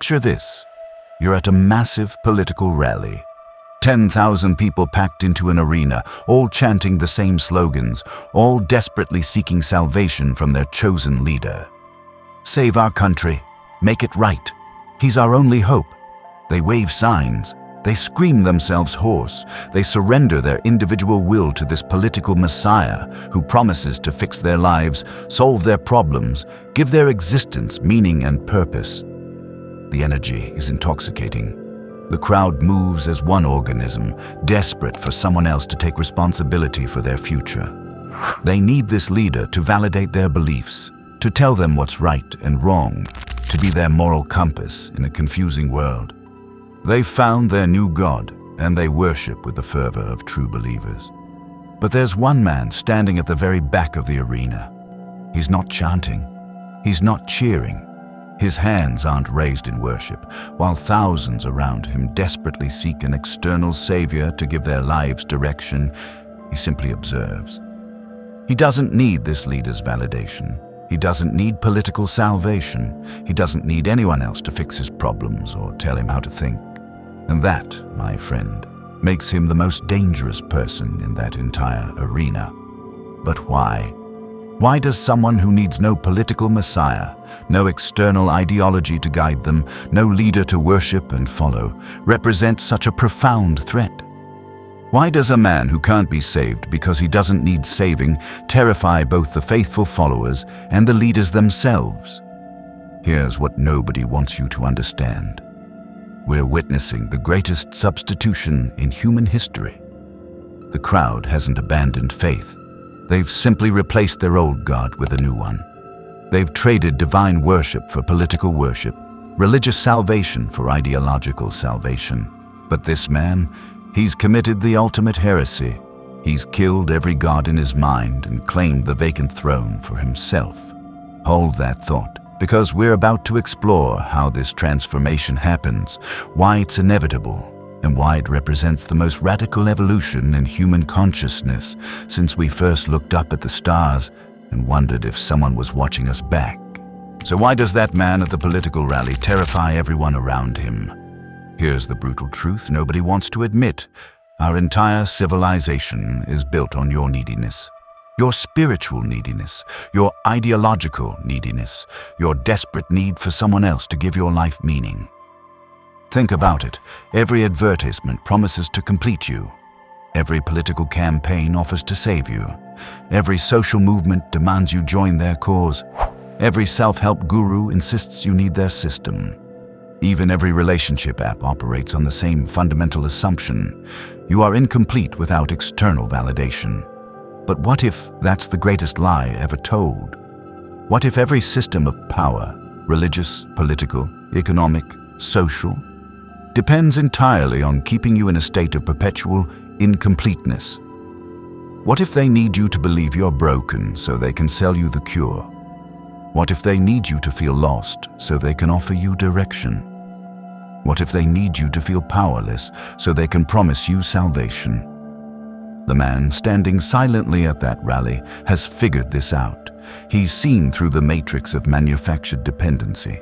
Picture this. You're at a massive political rally. 10,000 people packed into an arena, all chanting the same slogans, all desperately seeking salvation from their chosen leader. Save our country. Make it right. He's our only hope. They wave signs. They scream themselves hoarse. They surrender their individual will to this political messiah who promises to fix their lives, solve their problems, give their existence meaning and purpose. The energy is intoxicating. The crowd moves as one organism, desperate for someone else to take responsibility for their future. They need this leader to validate their beliefs, to tell them what's right and wrong, to be their moral compass in a confusing world. They've found their new God, and they worship with the fervor of true believers. But there's one man standing at the very back of the arena. He's not chanting. He's not cheering. His hands aren't raised in worship, while thousands around him desperately seek an external savior to give their lives direction. He simply observes. He doesn't need this leader's validation. He doesn't need political salvation. He doesn't need anyone else to fix his problems or tell him how to think. And that, my friend, makes him the most dangerous person in that entire arena. But why? Why does someone who needs no political messiah, no external ideology to guide them, no leader to worship and follow, represent such a profound threat? Why does a man who can't be saved because he doesn't need saving terrify both the faithful followers and the leaders themselves? Here's what nobody wants you to understand. We're witnessing the greatest substitution in human history. The crowd hasn't abandoned faith. They've simply replaced their old God with a new one. They've traded divine worship for political worship, religious salvation for ideological salvation. But this man, he's committed the ultimate heresy. He's killed every god in his mind and claimed the vacant throne for himself. Hold that thought, because we're about to explore how this transformation happens, why it's inevitable, and why it represents the most radical evolution in human consciousness since we first looked up at the stars and wondered if someone was watching us back. So why does that man at the political rally terrify everyone around him? Here's the brutal truth nobody wants to admit. Our entire civilization is built on your neediness. Your spiritual neediness, your ideological neediness, your desperate need for someone else to give your life meaning. Think about it. Every advertisement promises to complete you. Every political campaign offers to save you. Every social movement demands you join their cause. Every self-help guru insists you need their system. Even every relationship app operates on the same fundamental assumption. You are incomplete without external validation. But what if that's the greatest lie ever told? What if every system of power, religious, political, economic, social, depends entirely on keeping you in a state of perpetual incompleteness? What if they need you to believe you're broken so they can sell you the cure? What if they need you to feel lost so they can offer you direction? What if they need you to feel powerless so they can promise you salvation? The man standing silently at that rally has figured this out. He's seen through the matrix of manufactured dependency.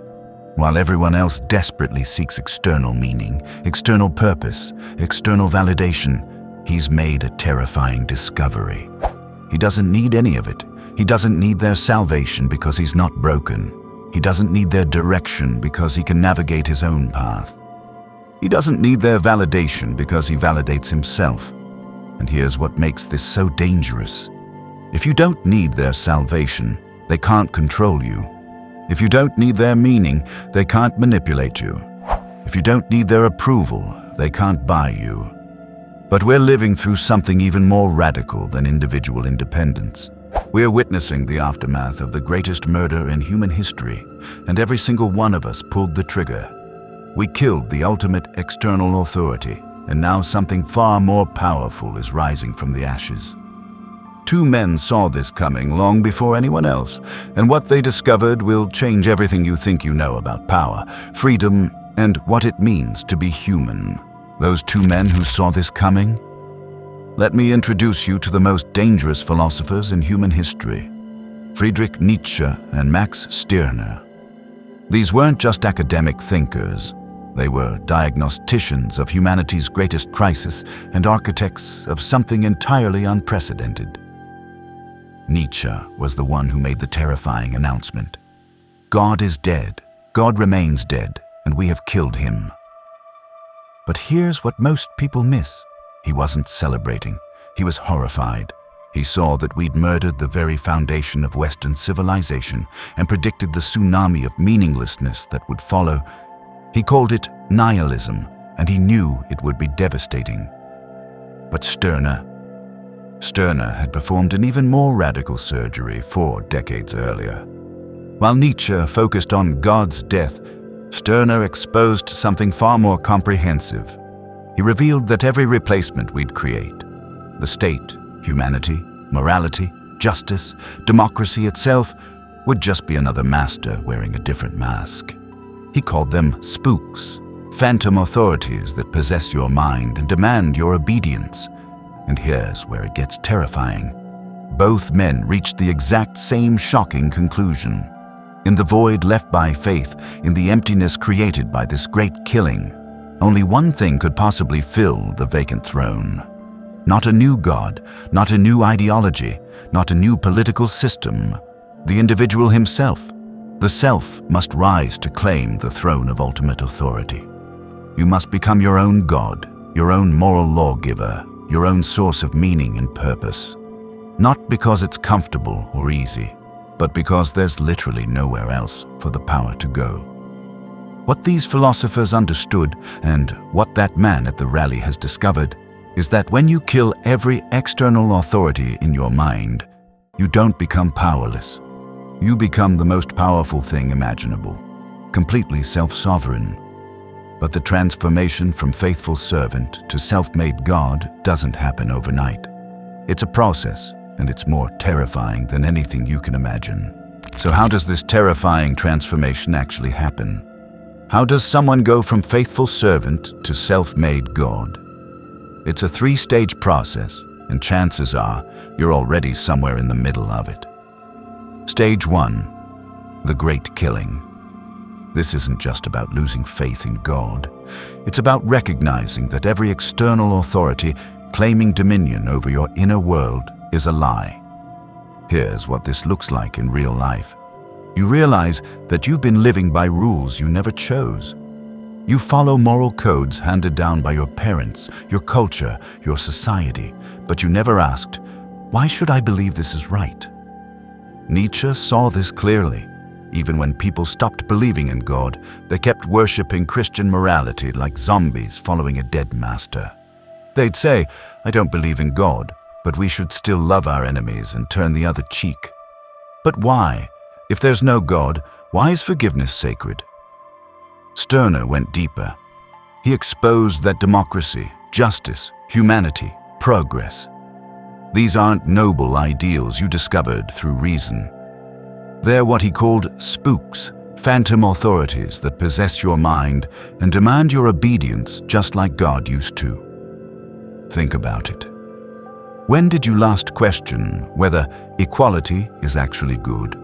While everyone else desperately seeks external meaning, external purpose, external validation, he's made a terrifying discovery. He doesn't need any of it. He doesn't need their salvation because he's not broken. He doesn't need their direction because he can navigate his own path. He doesn't need their validation because he validates himself. And here's what makes this so dangerous. If you don't need their salvation, they can't control you. If you don't need their meaning, they can't manipulate you. If you don't need their approval, they can't buy you. But we're living through something even more radical than individual independence. We're witnessing the aftermath of the greatest murder in human history, and every single one of us pulled the trigger. We killed the ultimate external authority, and now something far more powerful is rising from the ashes. Two men saw this coming long before anyone else, and what they discovered will change everything you think you know about power, freedom, and what it means to be human. Those two men who saw this coming? Let me introduce you to the most dangerous philosophers in human history, Friedrich Nietzsche and Max Stirner. These weren't just academic thinkers. They were diagnosticians of humanity's greatest crisis and architects of something entirely unprecedented. Nietzsche was the one who made the terrifying announcement. God is dead, God remains dead, and we have killed him. But here's what most people miss. He wasn't celebrating, he was horrified. He saw that we'd murdered the very foundation of Western civilization and predicted the tsunami of meaninglessness that would follow. He called it nihilism, and he knew it would be devastating. But Stirner had performed an even more radical surgery 4 decades earlier. While Nietzsche focused on God's death, Stirner exposed something far more comprehensive. He revealed that every replacement we'd create, the state, humanity, morality, justice, democracy itself, would just be another master wearing a different mask. He called them spooks, phantom authorities that possess your mind and demand your obedience. And here's where it gets terrifying. Both men reached the exact same shocking conclusion. In the void left by faith, in the emptiness created by this great killing, only one thing could possibly fill the vacant throne. Not a new God, not a new ideology, not a new political system. The individual himself, the self, must rise to claim the throne of ultimate authority. You must become your own God, your own moral lawgiver, your own source of meaning and purpose. Not because it's comfortable or easy, but because there's literally nowhere else for the power to go. What these philosophers understood, and what that man at the rally has discovered, is that when you kill every external authority in your mind, you don't become powerless. You become the most powerful thing imaginable, completely self-sovereign. But the transformation from faithful servant to self-made God doesn't happen overnight. It's a process, and it's more terrifying than anything you can imagine. So how does this terrifying transformation actually happen? How does someone go from faithful servant to self-made God? It's a 3-stage process, and chances are you're already somewhere in the middle of it. Stage 1, the great killing. This isn't just about losing faith in God. It's about recognizing that every external authority claiming dominion over your inner world is a lie. Here's what this looks like in real life. You realize that you've been living by rules you never chose. You follow moral codes handed down by your parents, your culture, your society, but you never asked, why should I believe this is right? Nietzsche saw this clearly. Even when people stopped believing in God, they kept worshipping Christian morality like zombies following a dead master. They'd say, I don't believe in God, but we should still love our enemies and turn the other cheek. But why? If there's no God, why is forgiveness sacred? Stirner went deeper. He exposed that democracy, justice, humanity, progress, these aren't noble ideals you discovered through reason. They're what he called spooks, phantom authorities that possess your mind and demand your obedience just like God used to. Think about it. When did you last question whether equality is actually good?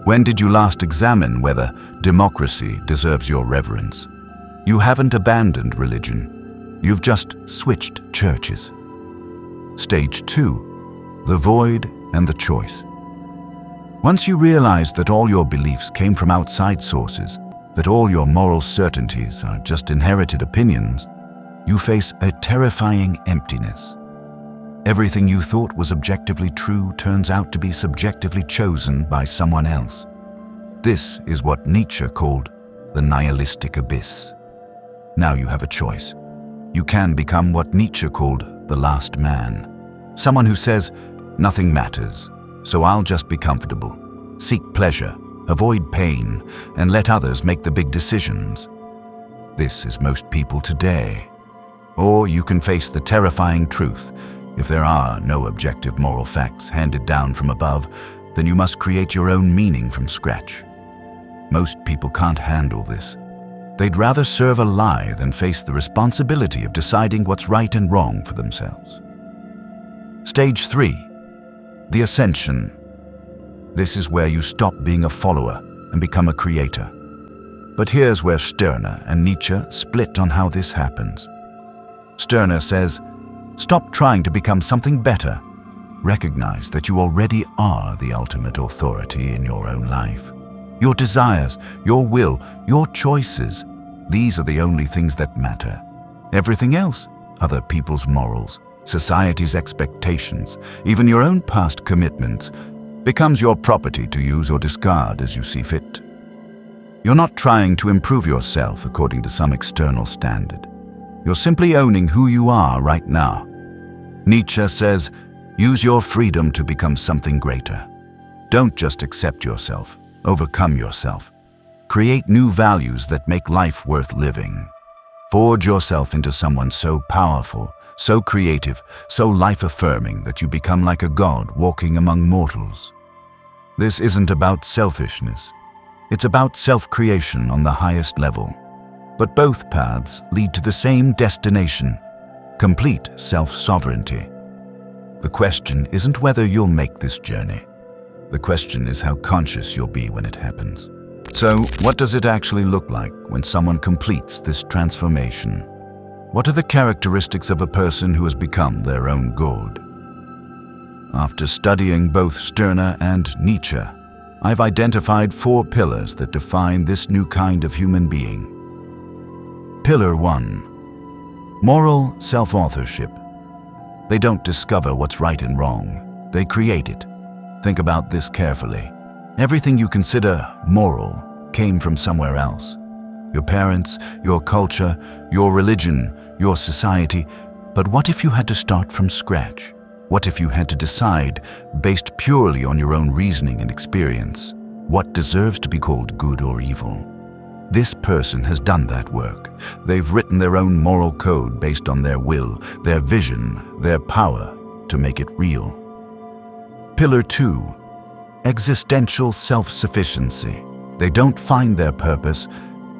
When did you last examine whether democracy deserves your reverence? You haven't abandoned religion. You've just switched churches. Stage 2, the void and the choice. Once you realize that all your beliefs came from outside sources, that all your moral certainties are just inherited opinions, you face a terrifying emptiness. Everything you thought was objectively true turns out to be subjectively chosen by someone else. This is what Nietzsche called the nihilistic abyss. Now you have a choice. You can become what Nietzsche called the last man. Someone who says, nothing matters, so I'll just be comfortable, seek pleasure, avoid pain, and let others make the big decisions. This is most people today. Or you can face the terrifying truth. If there are no objective moral facts handed down from above, then you must create your own meaning from scratch. Most people can't handle this. They'd rather serve a lie than face the responsibility of deciding what's right and wrong for themselves. Stage 3, the ascension. This is where you stop being a follower and become a creator. But here's where Stirner and Nietzsche split on how this happens. Stirner says, stop trying to become something better. Recognize that you already are the ultimate authority in your own life. Your desires, your will, your choices, these are the only things that matter. Everything else, other people's morals, society's expectations, even your own past commitments, becomes your property to use or discard as you see fit. You're not trying to improve yourself according to some external standard. You're simply owning who you are right now. Nietzsche says, use your freedom to become something greater. Don't just accept yourself, overcome yourself. Create new values that make life worth living. Forge yourself into someone so powerful, so creative, so life-affirming that you become like a god walking among mortals. This isn't about selfishness. It's about self-creation on the highest level. But both paths lead to the same destination, complete self-sovereignty. The question isn't whether you'll make this journey. The question is how conscious you'll be when it happens. So, what does it actually look like when someone completes this transformation? What are the characteristics of a person who has become their own god? After studying both Stirner and Nietzsche, I've identified 4 pillars that define this new kind of human being. Pillar 1. Moral self-authorship. They don't discover what's right and wrong. They create it. Think about this carefully. Everything you consider moral came from somewhere else. Your parents, your culture, your religion, your society. But what if you had to start from scratch? What if you had to decide, based purely on your own reasoning and experience, what deserves to be called good or evil? This person has done that work. They've written their own moral code based on their will, their vision, their power to make it real. Pillar 2. Existential self-sufficiency. They don't find their purpose,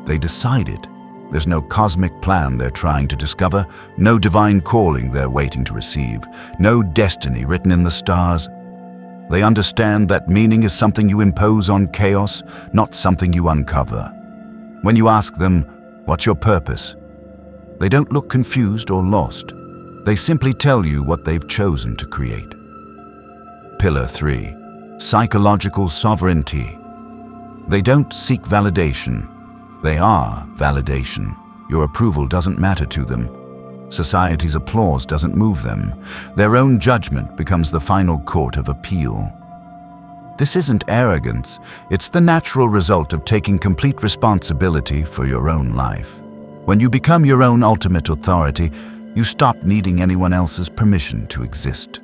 they decide it. There's no cosmic plan they're trying to discover, no divine calling they're waiting to receive, no destiny written in the stars. They understand that meaning is something you impose on chaos, not something you uncover. When you ask them, what's your purpose? They don't look confused or lost. They simply tell you what they've chosen to create. Pillar 3. Psychological sovereignty. They don't seek validation. They are validation. Your approval doesn't matter to them. Society's applause doesn't move them. Their own judgment becomes the final court of appeal. This isn't arrogance. It's the natural result of taking complete responsibility for your own life. When you become your own ultimate authority, you stop needing anyone else's permission to exist.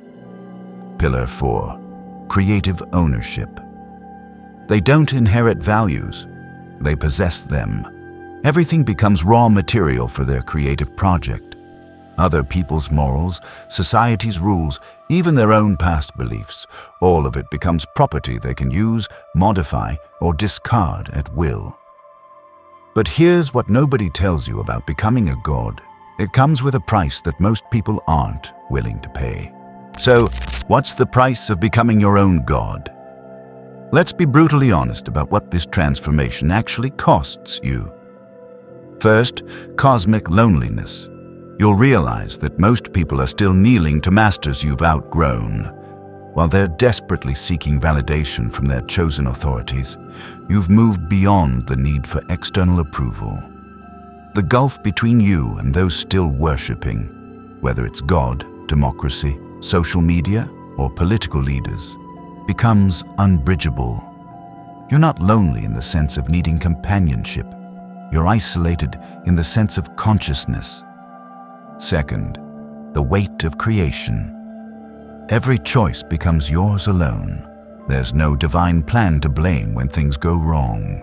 Pillar 4. Creative ownership. They don't inherit values. They possess them. Everything becomes raw material for their creative project. Other people's morals, society's rules, even their own past beliefs, all of it becomes property they can use, modify, or discard at will. But here's what nobody tells you about becoming a god. It comes with a price that most people aren't willing to pay. So, what's the price of becoming your own god? Let's be brutally honest about what this transformation actually costs you. First, cosmic loneliness. You'll realize that most people are still kneeling to masters you've outgrown. While they're desperately seeking validation from their chosen authorities, you've moved beyond the need for external approval. The gulf between you and those still worshipping, whether it's God, democracy, social media, or political leaders, becomes unbridgeable. You're not lonely in the sense of needing companionship. You're isolated in the sense of consciousness. Second, the weight of creation. Every choice becomes yours alone. There's no divine plan to blame when things go wrong.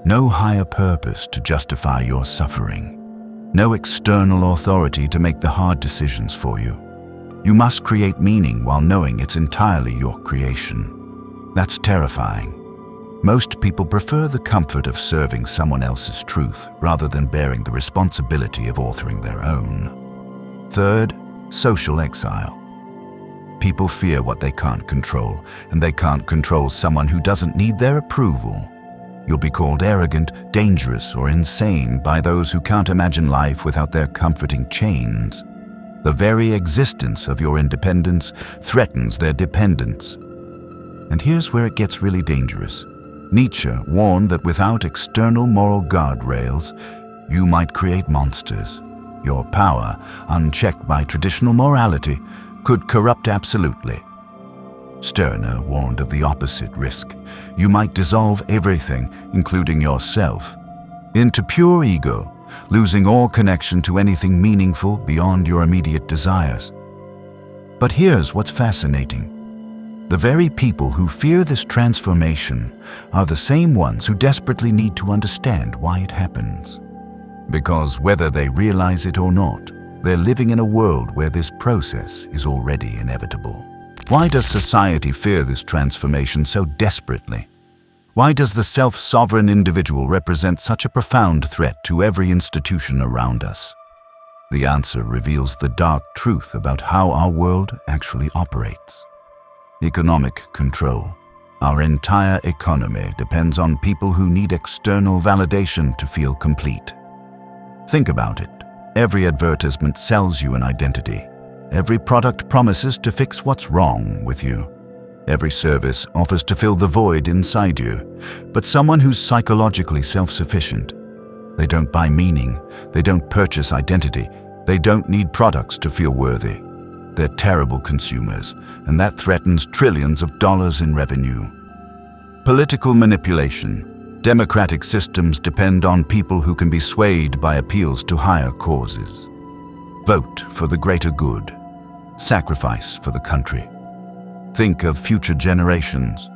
No higher purpose to justify your suffering. No external authority to make the hard decisions for you. You must create meaning while knowing it's entirely your creation. That's terrifying. Most people prefer the comfort of serving someone else's truth rather than bearing the responsibility of authoring their own. Third, social exile. People fear what they can't control, and they can't control someone who doesn't need their approval. You'll be called arrogant, dangerous, or insane by those who can't imagine life without their comforting chains. The very existence of your independence threatens their dependence. And here's where it gets really dangerous. Nietzsche warned that without external moral guardrails, you might create monsters. Your power, unchecked by traditional morality, could corrupt absolutely. Stirner warned of the opposite risk. You might dissolve everything, including yourself, into pure ego, losing all connection to anything meaningful beyond your immediate desires. But here's what's fascinating. The very people who fear this transformation are the same ones who desperately need to understand why it happens. Because whether they realize it or not, they're living in a world where this process is already inevitable. Why does society fear this transformation so desperately? Why does the self-sovereign individual represent such a profound threat to every institution around us? The answer reveals the dark truth about how our world actually operates. Economic control. Our entire economy depends on people who need external validation to feel complete. Think about it. Every advertisement sells you an identity. Every product promises to fix what's wrong with you. Every service offers to fill the void inside you. But someone who's psychologically self-sufficient, they don't buy meaning, they don't purchase identity, they don't need products to feel worthy. They're terrible consumers, and that threatens trillions of dollars in revenue. Political manipulation. Democratic systems depend on people who can be swayed by appeals to higher causes. Vote for the greater good. Sacrifice for the country. Think of future generations.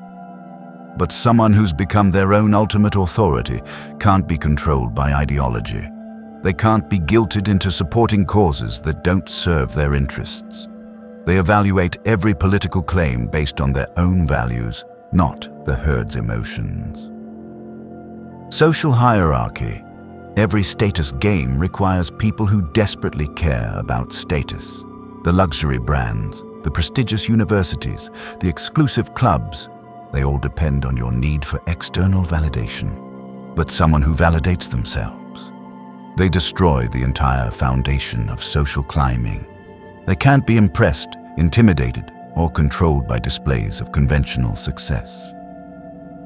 But someone who's become their own ultimate authority can't be controlled by ideology. They can't be guilted into supporting causes that don't serve their interests. They evaluate every political claim based on their own values, not the herd's emotions. Social hierarchy. Every status game requires people who desperately care about status. The luxury brands, the prestigious universities, the exclusive clubs, they all depend on your need for external validation. But someone who validates themselves, they destroy the entire foundation of social climbing. They can't be impressed, intimidated, or controlled by displays of conventional success.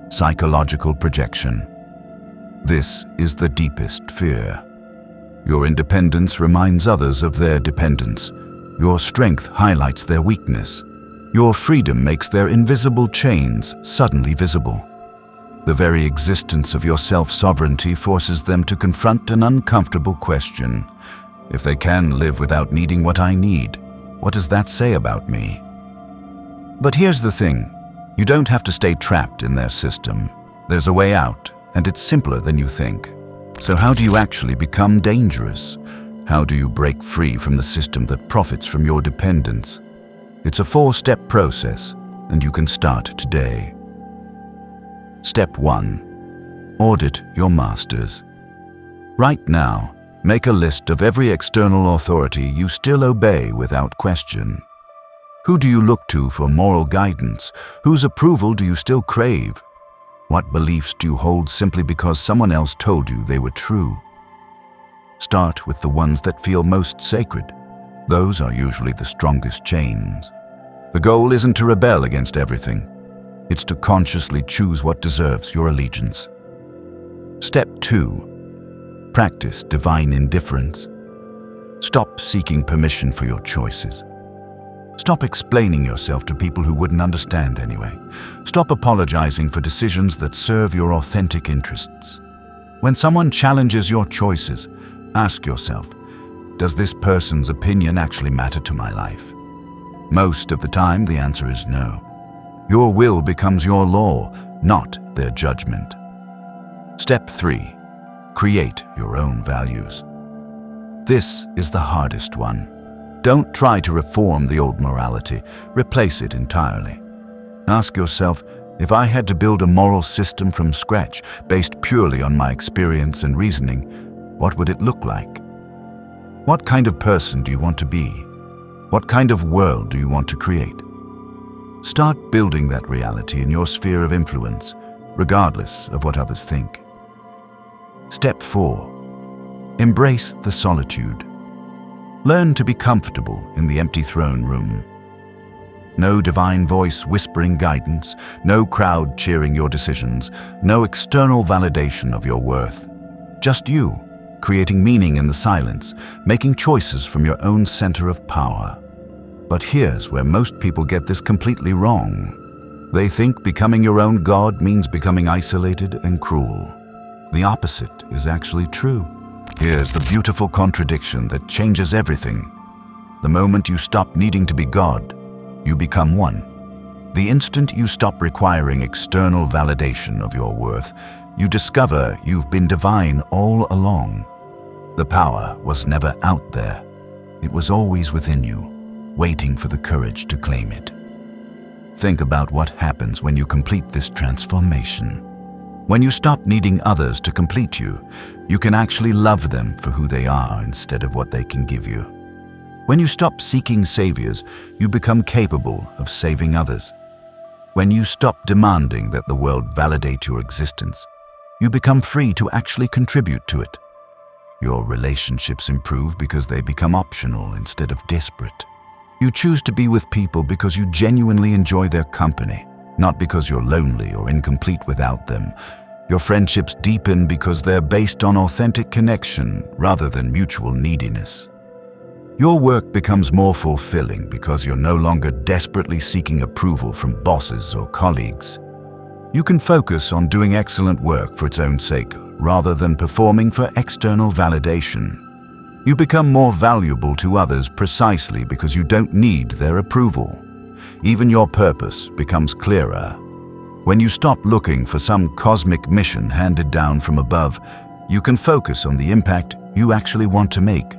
Psychological projection. This is the deepest fear. Your independence reminds others of their dependence. Your strength highlights their weakness. Your freedom makes their invisible chains suddenly visible. The very existence of your self-sovereignty forces them to confront an uncomfortable question. If they can live without needing what I need, what does that say about me? But here's the thing. You don't have to stay trapped in their system. There's a way out, and it's simpler than you think. So how do you actually become dangerous? How do you break free from the system that profits from your dependence? It's a 4-step process, and you can start today. Step 1. Audit your masters. Right now, make a list of every external authority you still obey without question. Who do you look to for moral guidance? Whose approval do you still crave? What beliefs do you hold simply because someone else told you they were true? Start with the ones that feel most sacred. Those are usually the strongest chains. The goal isn't to rebel against everything. It's to consciously choose what deserves your allegiance. Step 2. Practice divine indifference. Stop seeking permission for your choices. Stop explaining yourself to people who wouldn't understand anyway. Stop apologizing for decisions that serve your authentic interests. When someone challenges your choices, ask yourself, does this person's opinion actually matter to my life? Most of the time, the answer is no. Your will becomes your law, not their judgment. Step 3. Create your own values. This is the hardest one. Don't try to reform the old morality. Replace it entirely. Ask yourself, if I had to build a moral system from scratch, based purely on my experience and reasoning, what would it look like? What kind of person do you want to be? What kind of world do you want to create? Start building that reality in your sphere of influence. regardless of what others think. Step 4. Embrace the solitude. Learn to be comfortable in the empty throne room. No divine voice whispering guidance, no crowd cheering your decisions, no external validation of your worth. Just you, creating meaning in the silence, making choices from your own center of power. But here's where most people get this completely wrong. They think becoming your own God means becoming isolated and cruel. The opposite is actually true. Here's the beautiful contradiction that changes everything. The moment you stop needing to be God, you become one. The instant you stop requiring external validation of your worth, you discover you've been divine all along. The power was never out there. It was always within you, waiting for the courage to claim it. Think about what happens when you complete this transformation. When you stop needing others to complete you, you can actually love them for who they are instead of what they can give you. When you stop seeking saviors, you become capable of saving others. When you stop demanding that the world validate your existence, you become free to actually contribute to it. Your relationships improve because they become optional instead of desperate. You choose to be with people because you genuinely enjoy their company, not because you're lonely or incomplete without them. Your friendships deepen because they're based on authentic connection rather than mutual neediness. Your work becomes more fulfilling because you're no longer desperately seeking approval from bosses or colleagues. You can focus on doing excellent work for its own sake rather than performing for external validation. You become more valuable to others precisely because you don't need their approval. Even your purpose becomes clearer. When you stop looking for some cosmic mission handed down from above, you can focus on the impact you actually want to make.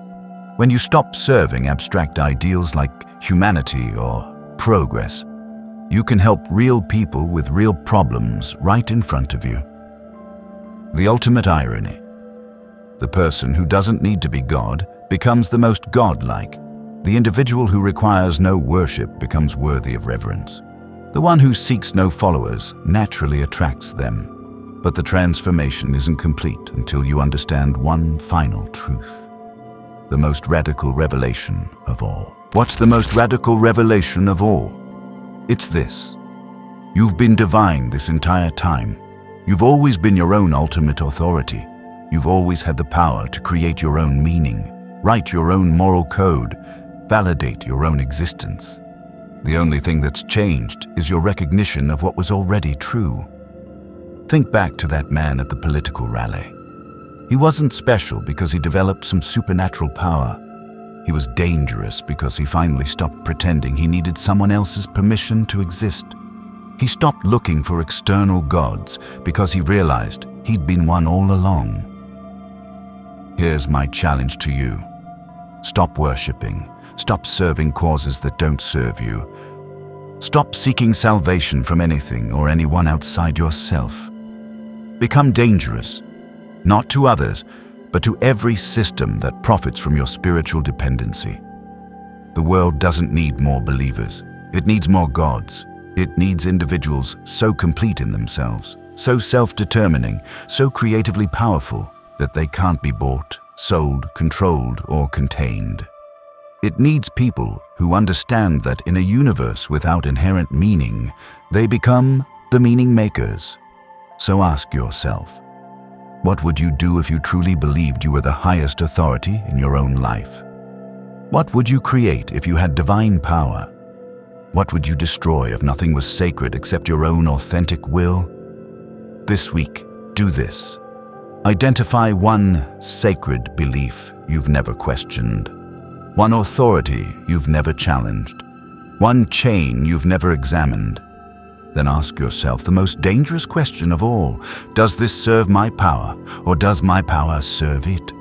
When you stop serving abstract ideals like humanity or progress, you can help real people with real problems right in front of you. The ultimate irony. The person who doesn't need to be God becomes the most godlike. The individual who requires no worship becomes worthy of reverence. The one who seeks no followers naturally attracts them. But the transformation isn't complete until you understand one final truth. The most radical revelation of all. What's the most radical revelation of all? It's this. You've been divine this entire time. You've always been your own ultimate authority. You've always had the power to create your own meaning, write your own moral code, validate your own existence. The only thing that's changed is your recognition of what was already true. Think back to that man at the political rally. He wasn't special because he developed some supernatural power. He was dangerous because he finally stopped pretending he needed someone else's permission to exist. He stopped looking for external gods because he realized he'd been one all along. Here's my challenge to you. Stop worshipping. Stop serving causes that don't serve you. Stop seeking salvation from anything or anyone outside yourself. Become dangerous. Not to others, but to every system that profits from your spiritual dependency. The world doesn't need more believers. It needs more gods. It needs individuals so complete in themselves, so self-determining, so creatively powerful that they can't be bought, sold, controlled, or contained. It needs people who understand that in a universe without inherent meaning, they become the meaning makers. So ask yourself, what would you do if you truly believed you were the highest authority in your own life? What would you create if you had divine power? What would you destroy if nothing was sacred except your own authentic will? This week, do this. Identify one sacred belief you've never questioned, one authority you've never challenged, one chain you've never examined. Then ask yourself the most dangerous question of all. Does this serve my power, or does my power serve it?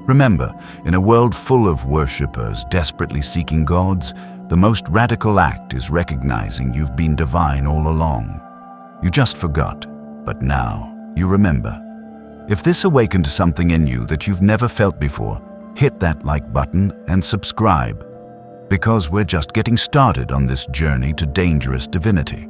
Remember, in a world full of worshippers desperately seeking gods, the most radical act is recognizing you've been divine all along. You just forgot, but now you remember. If this awakened something in you that you've never felt before, hit that like button and subscribe, because we're just getting started on this journey to dangerous divinity.